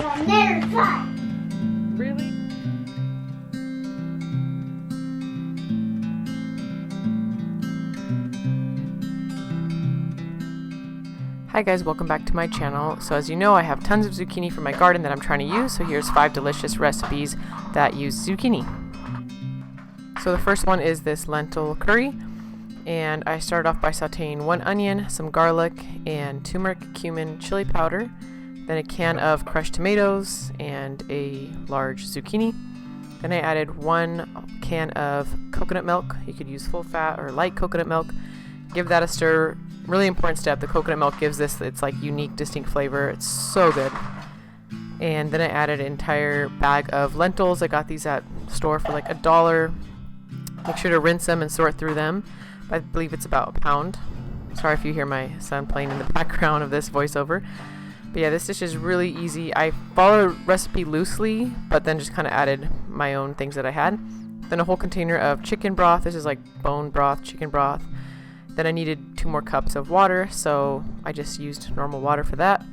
I've never tried. Really? Hi guys, welcome back to my channel. So as you know, I have tons of zucchini from my garden that I'm trying to use, so here's 5 delicious recipes that use zucchini. So the first one is this lentil curry, and I started off by sauteing 1 onion, some garlic, and turmeric, cumin, chili powder, then a can of crushed tomatoes, and a large zucchini. Then I added 1 can of coconut milk. You could use full fat or light coconut milk. Give that a stir. Really important step. The coconut milk gives this its like unique, distinct flavor. It's so good. And then I added an entire bag of lentils. I got these at the store for like $1. Make sure to rinse them and sort through them. I believe it's about a pound. Sorry if you hear my son playing in the background of this voiceover. But yeah, this dish is really easy. I followed a recipe loosely, but then just kind of added my own things that I had. Then a whole container of chicken broth. This is like bone broth, chicken broth. Then I needed 2 more cups of water, so I just used normal water for that.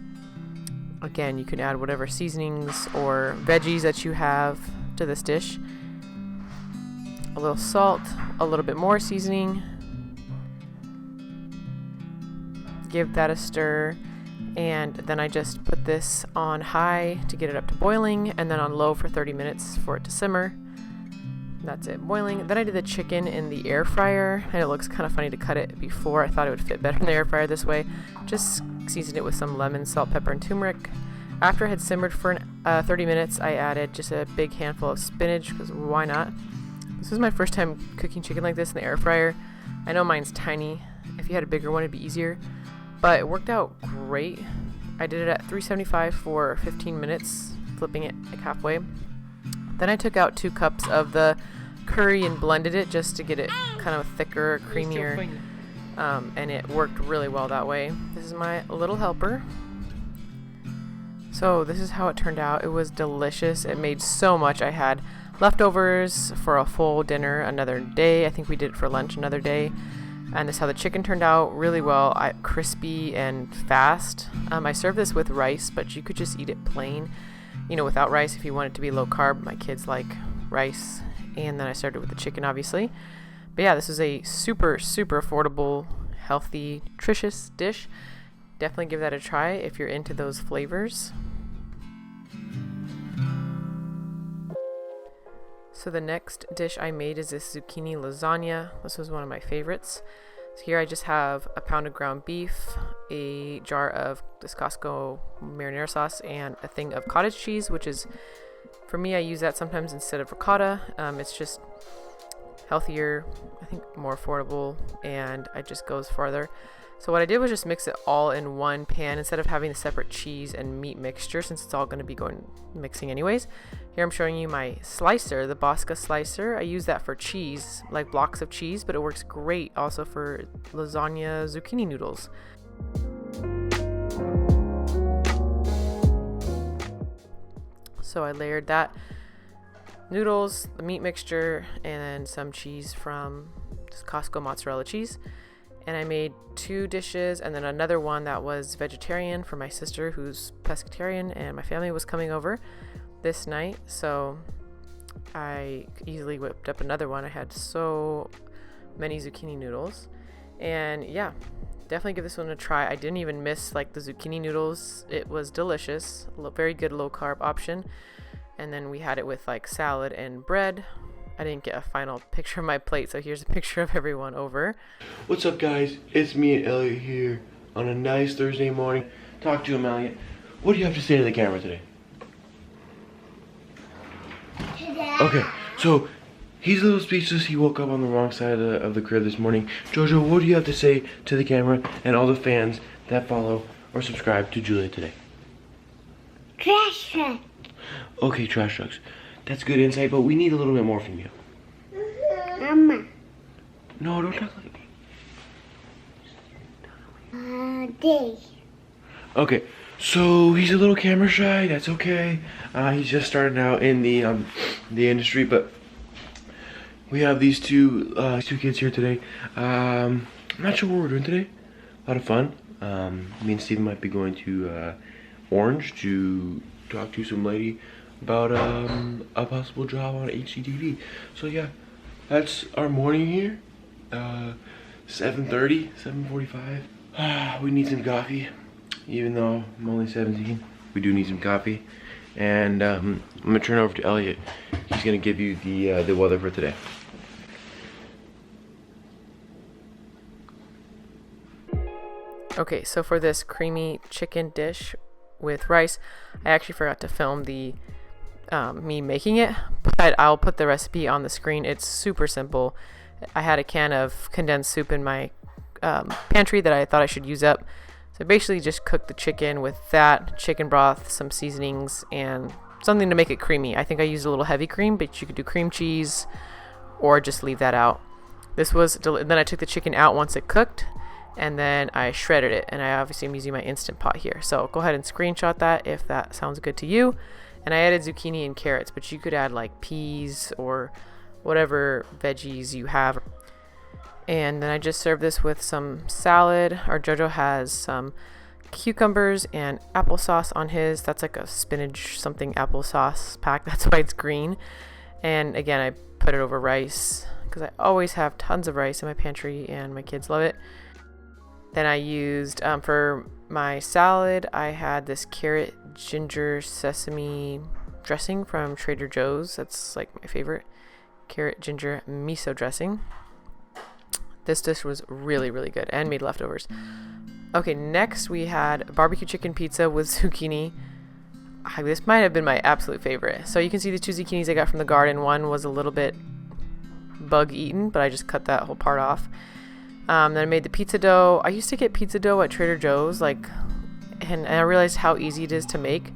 Again, you can add whatever seasonings or veggies that you have to this dish. A little salt, a little bit more seasoning. Give that a stir, and then I just put this on high to get it up to boiling, and then on low for 30 minutes for it to simmer. That's it, boiling. Then I did the chicken in the air fryer, and it looks kind of funny to cut it before. I thought it would fit better in the air fryer this way. Just seasoned it with some lemon, salt, pepper, and turmeric. After it had simmered for 30 minutes, I added just a big handful of spinach, because why not? This was my first time cooking chicken like this in the air fryer. I know mine's tiny. If you had a bigger one, it'd be easier. But it worked out great. I did it at 375 for 15 minutes, flipping it like halfway. Then I took out 2 cups of the curry and blended it just to get it kind of thicker, creamier, and it worked really well that way. This is my little helper. So this is how it turned out. It was delicious. It made so much. I had leftovers for a full dinner another day. I think we did it for lunch another day. And this is how the chicken turned out really well, crispy and fast. I served this with rice, but you could just eat it plain. You know, without rice if you want it to be low carb. My kids like rice. And then I started with the chicken, obviously. But yeah, this is a super, super affordable, healthy, nutritious dish. Definitely give that a try if you're into those flavors. So the next dish I made is this zucchini lasagna. This was one of my favorites. So here I just have a pound of ground beef, a jar of this Costco marinara sauce, and a thing of cottage cheese, which is, for me, I use that sometimes instead of ricotta. It's just healthier, I think more affordable, and it just goes farther. So what I did was just mix it all in one pan instead of having a separate cheese and meat mixture, since it's all going to be mixing anyways. Here I'm showing you my slicer, the Bosca slicer. I use that for cheese, like blocks of cheese, but it works great also for lasagna zucchini noodles. So I layered that noodles, the meat mixture, and then some cheese from Costco mozzarella cheese. And I made 2 dishes and then another one that was vegetarian for my sister who's pescatarian, and my family was coming over this night. So I easily whipped up another one. I had so many zucchini noodles. And yeah, definitely give this one a try. I didn't even miss like the zucchini noodles. It was delicious. Very good low carb option. And then we had it with like salad and bread. I didn't get a final picture of my plate, so here's a picture of everyone over. What's up, guys? It's me and Elliot here on a nice Thursday morning. Talk to him, Elliot. What do you have to say to the camera today? Okay, so he's a little speechless. He woke up on the wrong side of the crib this morning. Jojo, what do you have to say to the camera and all the fans that follow or subscribe to Julia today? Trash truck. Okay, trash trucks. That's good insight, but we need a little bit more from you. Mama. No, don't talk like me. Day. Okay, so he's a little camera shy. That's okay. He's just starting out in the industry, but we have these two kids here today. I'm not sure what we're doing today. A lot of fun. Me and Steven might be going to Orange to talk to some lady about a possible job on HGTV. So yeah, that's our morning here. 7:30, 7:45. We need some coffee, even though I'm only 17. We do need some coffee, and I'm gonna turn over to Elliot. He's gonna give you the weather for today. Okay, so for this creamy chicken dish with rice, I actually forgot to film the me making it, but I'll put the recipe on the screen. It's super simple. I had a can of condensed soup in my pantry that I thought I should use up. So basically just cook the chicken with that, chicken broth, some seasonings, and something to make it creamy. I think I used a little heavy cream, but you could do cream cheese or just leave that out. This was, then I took the chicken out once it cooked, and then I shredded it, and I obviously am using my Instant Pot here. So go ahead and screenshot that if that sounds good to you. And I added zucchini and carrots, but you could add like peas or whatever veggies you have. And then I just served this with some salad. Our Jojo has some cucumbers and applesauce on his. That's like a spinach something applesauce pack. That's why it's green. And again, I put it over rice because I always have tons of rice in my pantry and my kids love it. Then I used, for my salad, I had this carrot, ginger, sesame dressing from Trader Joe's. That's like my favorite. Carrot, ginger, miso dressing. This dish was really, really good and made leftovers. Okay, next we had barbecue chicken pizza with zucchini. This might have been my absolute favorite. So you can see the two zucchinis I got from the garden. One was a little bit bug eaten, but I just cut that whole part off. Then I made the pizza dough. I used to get pizza dough at Trader Joe's, and I realized how easy it is to make.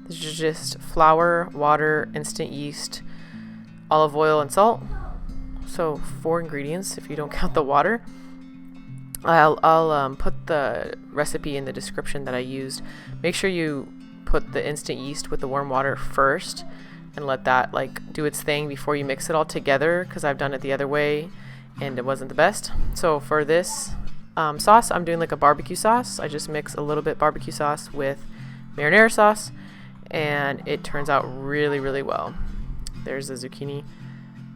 This is just flour, water, instant yeast, olive oil, and salt. So 4 ingredients if you don't count the water. I'll put the recipe in the description that I used. Make sure you put the instant yeast with the warm water first and let that do its thing before you mix it all together, because I've done it the other way and it wasn't the best. So for this sauce, I'm doing like a barbecue sauce. I just mix a little bit barbecue sauce with marinara sauce, and it turns out really, really well. There's the zucchini.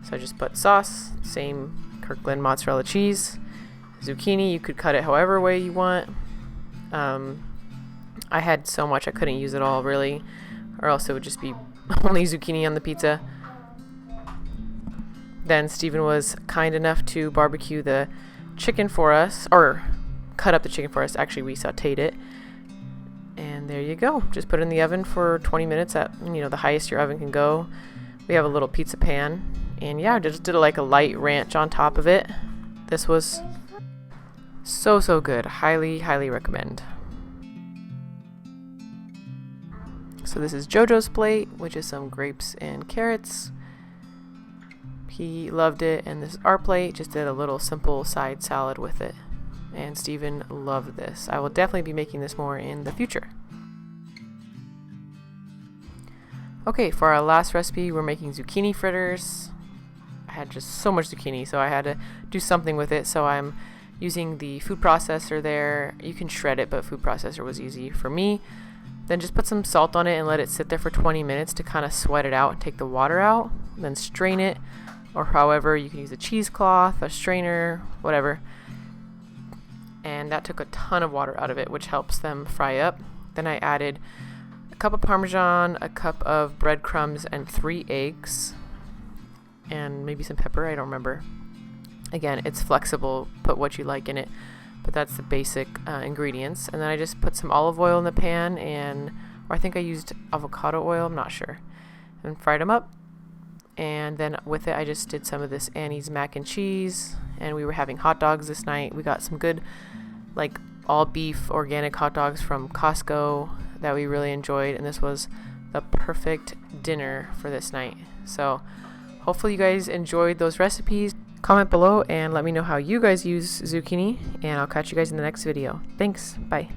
So I just put sauce, same Kirkland mozzarella cheese, zucchini. You could cut it however way you want. I had so much I couldn't use it all really, or else it would just be only zucchini on the pizza. Then Stephen was kind enough to barbecue the chicken for us, or cut up the chicken for us. Actually, we sauteed it. And there you go. Just put it in the oven for 20 minutes at, the highest your oven can go. We have a little pizza pan. And yeah, I just did like a light ranch on top of it. This was so good. Highly, highly recommend. So this is Jojo's plate, which is some grapes and carrots. He loved it. And this is our plate. Just did a little simple side salad with it. And Steven loved this. I will definitely be making this more in the future. Okay, for our last recipe, we're making zucchini fritters. I had just so much zucchini, so I had to do something with it. So I'm using the food processor there. You can shred it, but food processor was easy for me. Then just put some salt on it and let it sit there for 20 minutes to kind of sweat it out and take the water out. Then strain it, or however, you can use a cheesecloth, a strainer, whatever. And that took a ton of water out of it, which helps them fry up. Then I added a cup of Parmesan, a cup of breadcrumbs, and 3 eggs. And maybe some pepper, I don't remember. Again, it's flexible, put what you like in it, but that's the basic ingredients. And then I just put some olive oil in the pan, or I think I used avocado oil, I'm not sure, and fried them up. And then with it, I just did some of this Annie's mac and cheese, and we were having hot dogs this night. We got some good, all beef organic hot dogs from Costco that we really enjoyed, and this was the perfect dinner for this night. So hopefully you guys enjoyed those recipes. Comment below and let me know how you guys use zucchini, and I'll catch you guys in the next video. Thanks. Bye.